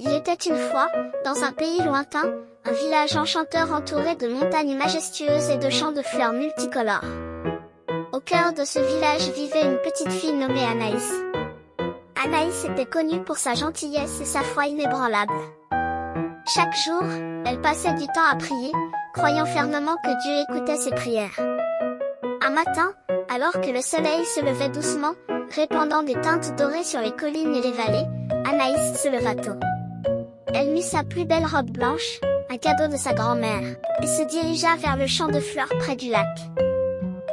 Il était une fois, dans un pays lointain, un village enchanteur entouré de montagnes majestueuses et de champs de fleurs multicolores. Au cœur de ce village vivait une petite fille nommée Anaïs. Anaïs était connue pour sa gentillesse et sa foi inébranlable. Chaque jour, elle passait du temps à prier, croyant fermement que Dieu écoutait ses prières. Un matin, alors que le soleil se levait doucement, répandant des teintes dorées sur les collines et les vallées, Anaïs se leva tôt. Elle mit sa plus belle robe blanche, un cadeau de sa grand-mère, et se dirigea vers le champ de fleurs près du lac.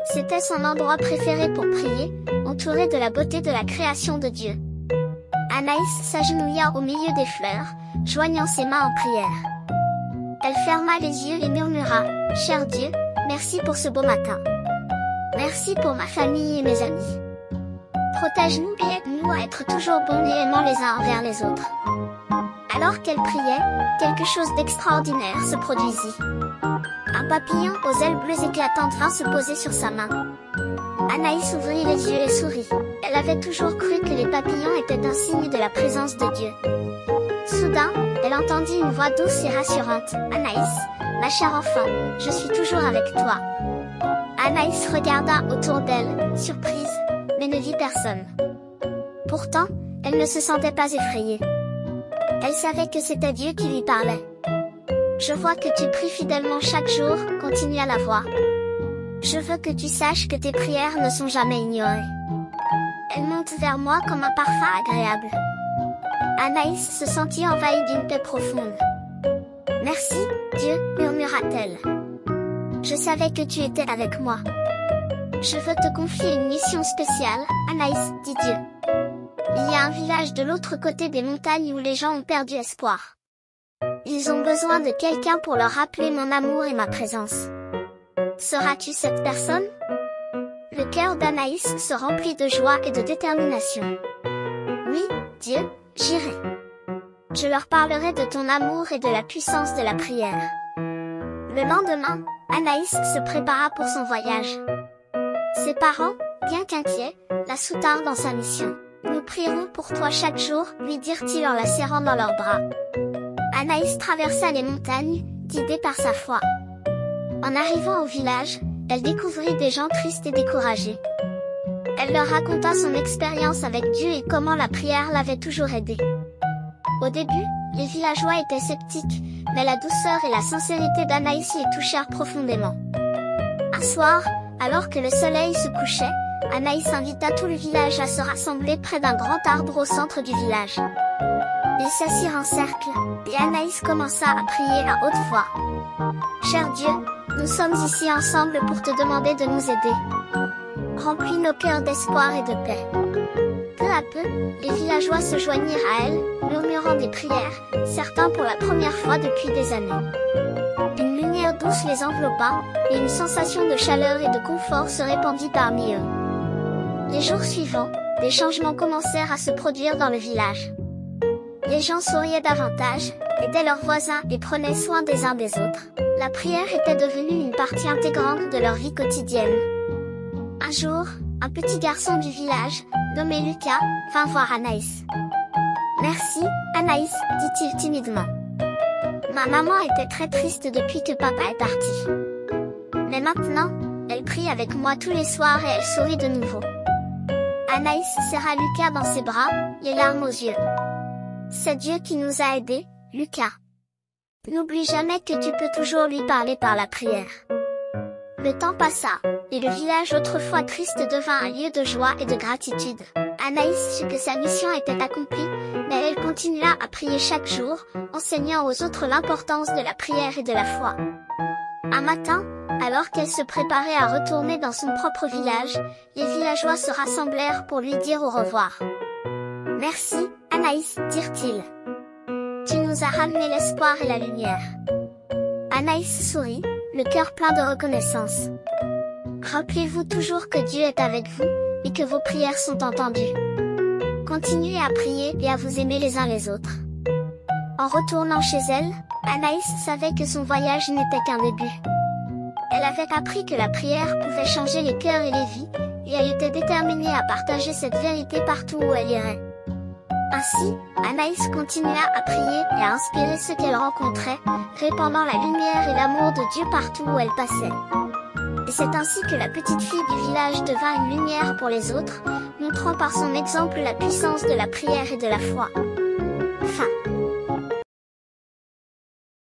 C'était son endroit préféré pour prier, entouré de la beauté de la création de Dieu. Anaïs s'agenouilla au milieu des fleurs, joignant ses mains en prière. Elle ferma les yeux et murmura, « Cher Dieu, merci pour ce beau matin. Merci pour ma famille et mes amis. Protège-nous et aide-nous à être toujours bons et aimants les uns envers les autres. » Alors qu'elle priait, quelque chose d'extraordinaire se produisit. Un papillon aux ailes bleues éclatantes vint se poser sur sa main. Anaïs ouvrit les yeux et sourit. Elle avait toujours cru que les papillons étaient un signe de la présence de Dieu. Soudain, elle entendit une voix douce et rassurante. « Anaïs, ma chère enfant, je suis toujours avec toi. » Anaïs regarda autour d'elle, surprise, mais ne vit personne. Pourtant, elle ne se sentait pas effrayée. Elle savait que c'était Dieu qui lui parlait. « Je vois que tu pries fidèlement chaque jour, » continua la voix. « Je veux que tu saches que tes prières ne sont jamais ignorées. Elles montent vers moi comme un parfum agréable. » Anaïs se sentit envahie d'une paix profonde. « Merci, Dieu, » murmura-t-elle. « Je savais que tu étais avec moi. Je veux te confier une mission spéciale, Anaïs, » dit Dieu. « Il y a un village de l'autre côté des montagnes où les gens ont perdu espoir. Ils ont besoin de quelqu'un pour leur rappeler mon amour et ma présence. Seras-tu cette personne ?» Le cœur d'Anaïs se remplit de joie et de détermination. « Oui, Dieu, j'irai. Je leur parlerai de ton amour et de la puissance de la prière. » Le lendemain, Anaïs se prépara pour son voyage. Ses parents, bien qu'inquiets, la soutinrent dans sa mission. « Nous prierons pour toi chaque jour, » lui dirent-ils en la serrant dans leurs bras. Anaïs traversa les montagnes, guidée par sa foi. En arrivant au village, elle découvrit des gens tristes et découragés. Elle leur raconta son expérience avec Dieu et comment la prière l'avait toujours aidée. Au début, les villageois étaient sceptiques, mais la douceur et la sincérité d'Anaïs les touchèrent profondément. Un soir, alors que le soleil se couchait, Anaïs invita tout le village à se rassembler près d'un grand arbre au centre du village. Ils s'assirent en cercle, et Anaïs commença à prier à haute voix. « Cher Dieu, nous sommes ici ensemble pour te demander de nous aider. Remplis nos cœurs d'espoir et de paix. » Peu à peu, les villageois se joignirent à elle, murmurant des prières, certains pour la première fois depuis des années. Une lumière douce les enveloppa, et une sensation de chaleur et de confort se répandit parmi eux. Les jours suivants, des changements commencèrent à se produire dans le village. Les gens souriaient davantage, aidaient leurs voisins et prenaient soin des uns des autres. La prière était devenue une partie intégrante de leur vie quotidienne. Un jour, un petit garçon du village, nommé Lucas, vint voir Anaïs. « Merci, Anaïs, » dit-il timidement. « Ma maman était très triste depuis que papa est parti. Mais maintenant, elle prie avec moi tous les soirs et elle sourit de nouveau. » Anaïs serra Lucas dans ses bras, les larmes aux yeux. « C'est Dieu qui nous a aidés, Lucas. N'oublie jamais que tu peux toujours lui parler par la prière. » Le temps passa, et le village autrefois triste devint un lieu de joie et de gratitude. Anaïs sut que sa mission était accomplie, mais elle continua à prier chaque jour, enseignant aux autres l'importance de la prière et de la foi. Un matin, alors qu'elle se préparait à retourner dans son propre village, les villageois se rassemblèrent pour lui dire au revoir. « Merci, Anaïs, » dirent-ils. « Tu nous as ramené l'espoir et la lumière. » Anaïs sourit, le cœur plein de reconnaissance. Rappelez-vous toujours que Dieu est avec vous, et que vos prières sont entendues. Continuez à prier et à vous aimer les uns les autres. En retournant chez elle, Anaïs savait que son voyage n'était qu'un début. Elle avait appris que la prière pouvait changer les cœurs et les vies, et elle était déterminée à partager cette vérité partout où elle irait. Ainsi, Anaïs continua à prier et à inspirer ceux qu'elle rencontrait, répandant la lumière et l'amour de Dieu partout où elle passait. Et c'est ainsi que la petite fille du village devint une lumière pour les autres, montrant par son exemple la puissance de la prière et de la foi.